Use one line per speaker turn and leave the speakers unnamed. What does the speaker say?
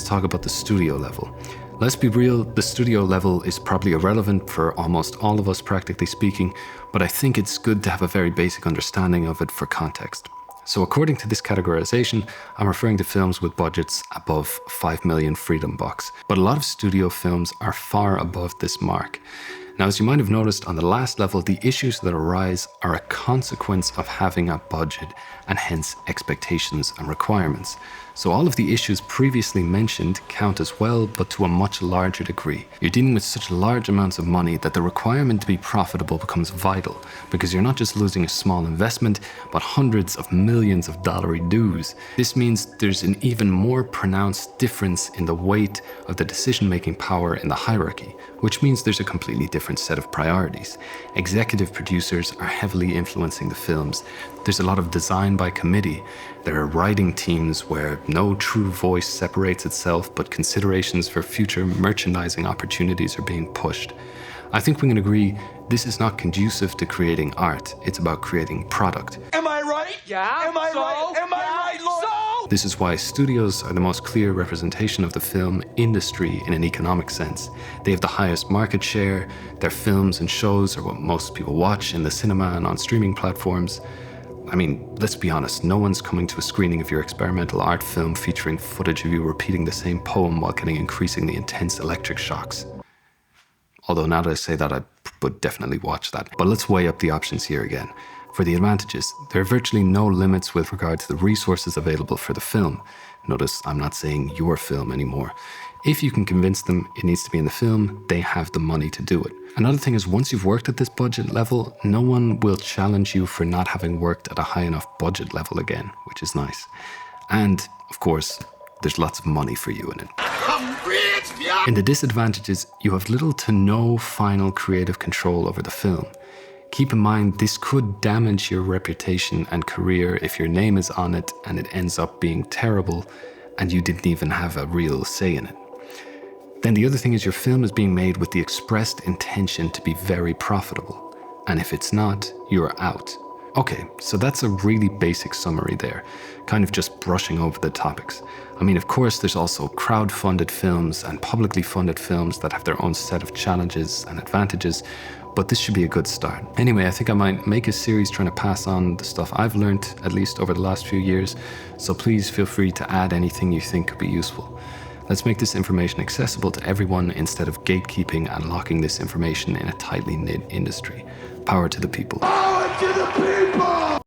talk about the studio level. Let's be real, the studio level is probably irrelevant for almost all of us, practically speaking, but I think it's good to have a very basic understanding of it for context. So according to this categorization, I'm referring to films with budgets above 5 million freedom bucks. But a lot of studio films are far above this mark. Now, as you might have noticed on the last level, the issues that arise are a consequence of having a budget and hence expectations and requirements. So all of the issues previously mentioned count as well, but to a much larger degree. You're dealing with such large amounts of money that the requirement to be profitable becomes vital, because you're not just losing a small investment, but hundreds of millions of dollary dues. This means there's an even more pronounced difference in the weight of the decision-making power in the hierarchy, which means there's a completely different set of priorities. Executive producers are heavily influencing the films. There's a lot of design by committee. There are writing teams where no true voice separates itself, but considerations for future merchandising opportunities are being pushed. I think we can agree this is not conducive to creating art. It's about creating product.
Am I right? Yeah. Am I right? Am I right, Lord?
This is why studios are the most clear representation of the film industry in an economic sense. They have the highest market share. Their films and shows are what most people watch in the cinema and on streaming platforms. I mean, let's be honest, no one's coming to a screening of your experimental art film featuring footage of you repeating the same poem while getting increasingly intense electric shocks. Although now that I say that, I would definitely watch that. But let's weigh up the options here again. For the advantages, there are virtually no limits with regard to the resources available for the film. Notice I'm not saying your film anymore. If you can convince them it needs to be in the film, they have the money to do it. Another thing is, once you've worked at this budget level, no one will challenge you for not having worked at a high enough budget level again, which is nice. And, of course, there's lots of money for you in it. In the disadvantages, you have little to no final creative control over the film. Keep in mind, this could damage your reputation and career if your name is on it and it ends up being terrible and you didn't even have a real say in it. Then the other thing is, your film is being made with the expressed intention to be very profitable. And if it's not, you're out. Okay, so that's a really basic summary there, kind of just brushing over the topics. I mean, of course, there's also crowd-funded films and publicly funded films that have their own set of challenges and advantages, but this should be a good start. Anyway, I think I might make a series trying to pass on the stuff I've learned, at least over the last few years, so please feel free to add anything you think could be useful. Let's make this information accessible to everyone instead of gatekeeping and locking this information in a tightly knit industry. Power to the people.
Power to the people!